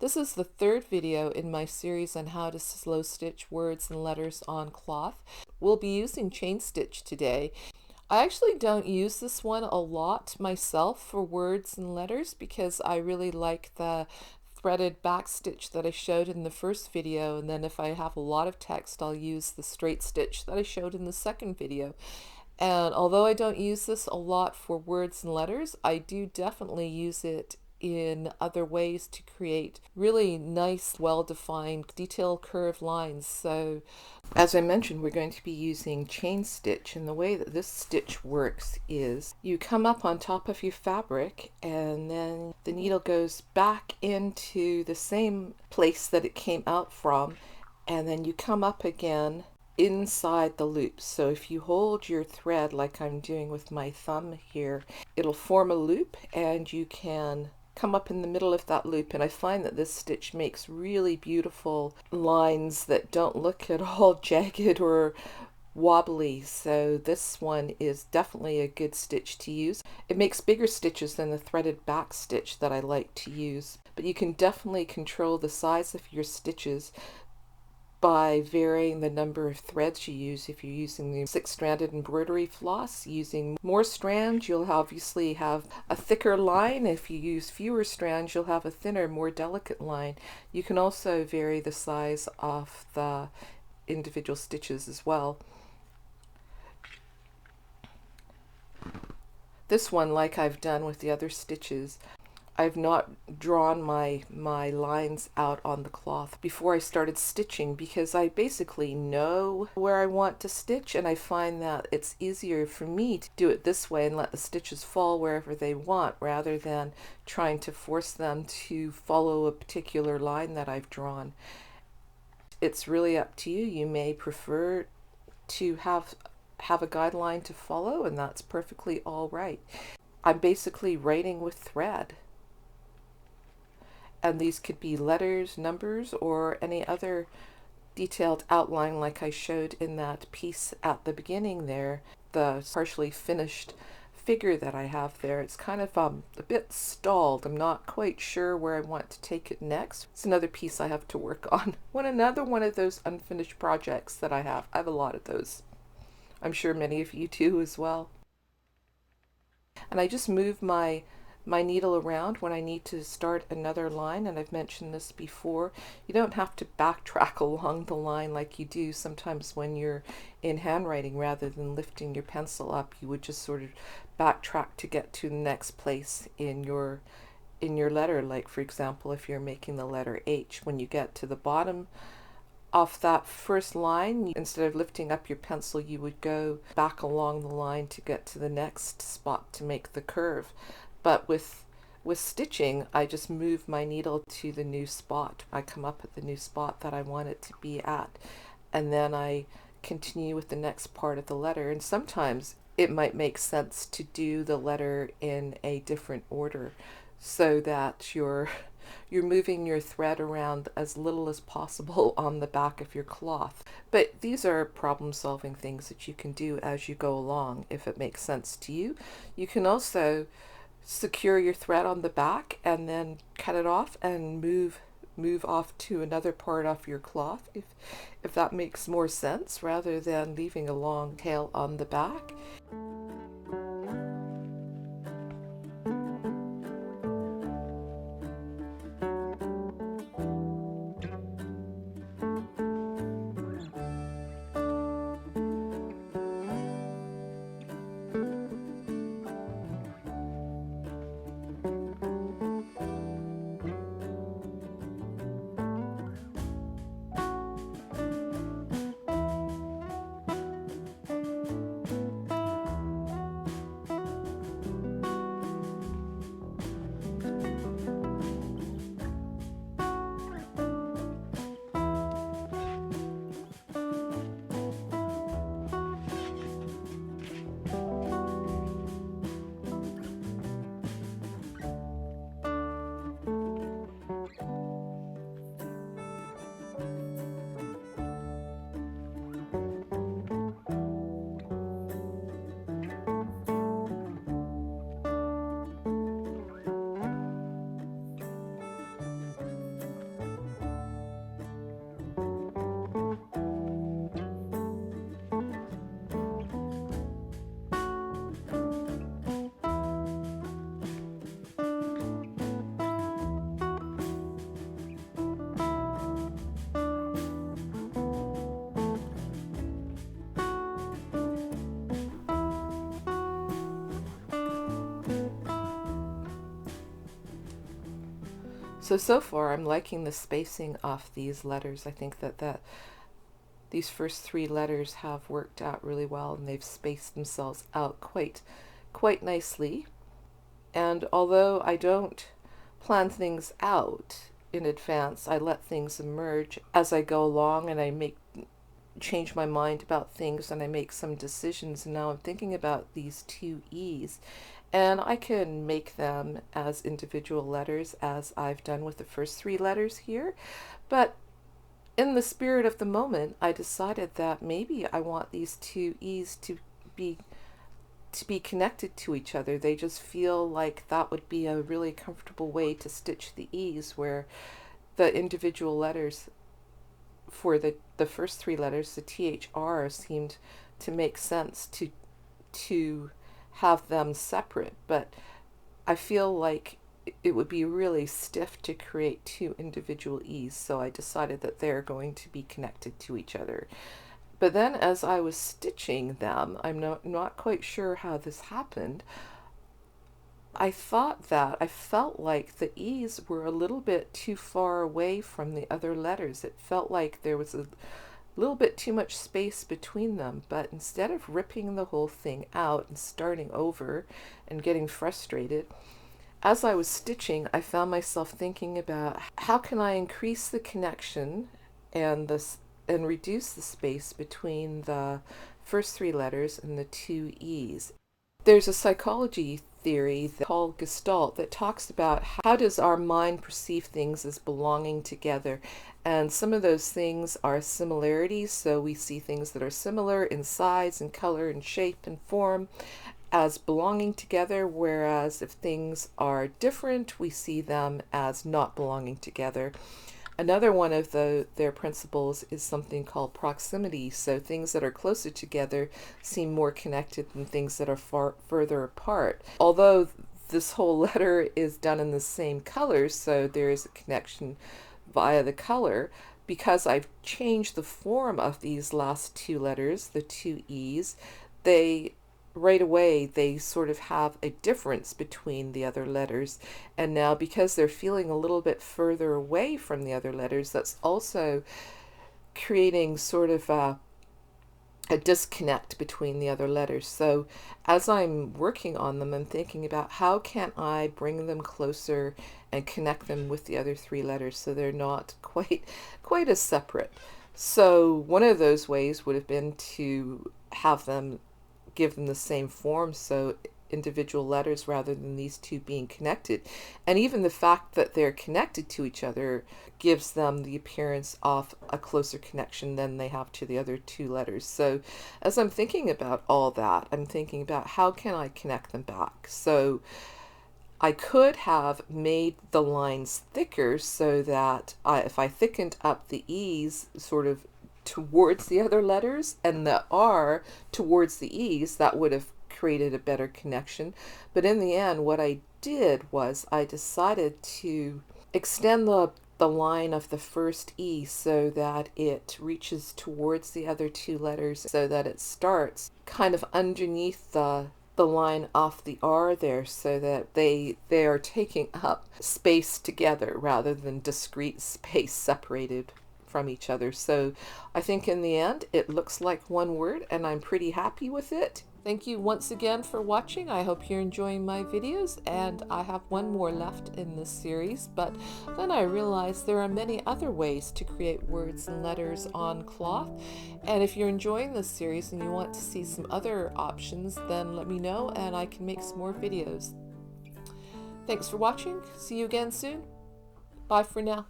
This is the third video in my series on how to slow stitch words and letters on cloth. We'll be using chain stitch today. I actually don't use this one a lot myself for words and letters because I really like the threaded back stitch that I showed in the first video, and then if I have a lot of text I'll use the straight stitch that I showed in the second video. And although I don't use this a lot for words and letters, I do definitely use it in other ways to create really nice, well-defined, detailed curved lines. So as I mentioned, we're going to be using chain stitch, and the way that this stitch works is you come up on top of your fabric and then the needle goes back into the same place that it came out from, and then you come up again inside the loop. So if you hold your thread like I'm doing with my thumb here, it'll form a loop and you can come up in the middle of that loop. And I find that this stitch makes really beautiful lines that don't look at all jagged or wobbly. So this one is definitely a good stitch to use. It makes bigger stitches than the threaded back stitch that I like to use, but you can definitely control the size of your stitches by varying the number of threads you use. If you're using the 6-stranded embroidery floss, using more strands, you'll obviously have a thicker line. If you use fewer strands, you'll have a thinner, more delicate line. You can also vary the size of the individual stitches as well. This one, like I've done with the other stitches, I've not drawn my lines out on the cloth before I started stitching because I basically know where I want to stitch, and I find that it's easier for me to do it this way and let the stitches fall wherever they want rather than trying to force them to follow a particular line that I've drawn. It's really up to you. You may prefer to have a guideline to follow, and that's perfectly all right. I'm basically writing with thread. And these could be letters, numbers, or any other detailed outline like I showed in that piece at the beginning there, the partially finished figure that I have there. It's kind of a bit stalled. I'm not quite sure where I want to take it next. It's another piece I have to work on. Another one of those unfinished projects that I have. I have a lot of those. I'm sure many of you do as well. And I just move my needle around when I need to start another line, and I've mentioned this before. You don't have to backtrack along the line like you do sometimes when you're in handwriting. Rather than lifting your pencil up, you would just sort of backtrack to get to the next place in your letter. Like for example, if you're making the letter H, when you get to the bottom off that first line, instead of lifting up your pencil, you would go back along the line to get to the next spot to make the curve. But with stitching, I just move my needle to the new spot. I come up at the new spot that I want it to be at, and then I continue with the next part of the letter. And sometimes it might make sense to do the letter in a different order so that you're moving your thread around as little as possible on the back of your cloth. But these are problem-solving things that you can do as you go along if it makes sense to you. You can also secure your thread on the back and then cut it off and move off to another part of your cloth if that makes more sense, rather than leaving a long tail on the back. So far I'm liking the spacing of these letters. I think that these first three letters have worked out really well, and they've spaced themselves out quite nicely. And although I don't plan things out in advance, I let things emerge as I go along, and I change my mind about things, and I make some decisions. And now I'm thinking about these two E's, and I can make them as individual letters as I've done with the first three letters here. But in the spirit of the moment, I decided that maybe I want these two E's be connected to each other. They just feel like that would be a really comfortable way to stitch the E's, where the individual letters for the first three letters, the THR, seemed to make sense to have them separate. But I feel like it would be really stiff to create two individual E's, so I decided that they're going to be connected to each other. But then as I was stitching them, I'm not quite sure how this happened, I felt like the E's were a little bit too far away from the other letters. It felt like there was a little bit too much space between them. But instead of ripping the whole thing out and starting over and getting frustrated, as I was stitching, I found myself thinking about how can I increase the connection and reduce the space between the first three letters and the two E's. There's a psychology theory called Gestalt that talks about how does our mind perceive things as belonging together. And some of those things are similarities, so we see things that are similar in size and color and shape and form as belonging together, whereas if things are different, we see them as not belonging together. Another one of their principles is something called proximity. So things that are closer together seem more connected than things that are further apart. Although this whole letter is done in the same color, so there is a connection via the color, because I've changed the form of these last two letters, the two E's, right away they sort of have a difference between the other letters. And now because they're feeling a little bit further away from the other letters, that's also creating sort of a disconnect between the other letters. So as I'm working on them, I'm thinking about how can I bring them closer and connect them with the other three letters so they're not quite as separate. So one of those ways would have been to give them the same form, so individual letters rather than these two being connected. And even the fact that they're connected to each other gives them the appearance of a closer connection than they have to the other two letters. So as I'm thinking about all that, I'm thinking about how can I connect them back. So I could have made the lines thicker so that if I thickened up the E's sort of towards the other letters and the R towards the E's, that would have created a better connection. But in the end, what I did was I decided to extend the line of the first E so that it reaches towards the other two letters, so that it starts kind of underneath the line off the R there, so that they are taking up space together rather than discrete space separated from each other. So I think in the end it looks like one word, and I'm pretty happy with it. Thank you once again for watching. I hope you're enjoying my videos, and I have one more left in this series, but then I realized there are many other ways to create words and letters on cloth. And if you're enjoying this series and you want to see some other options, then let me know and I can make some more videos. Thanks for watching. See you again soon. Bye for now.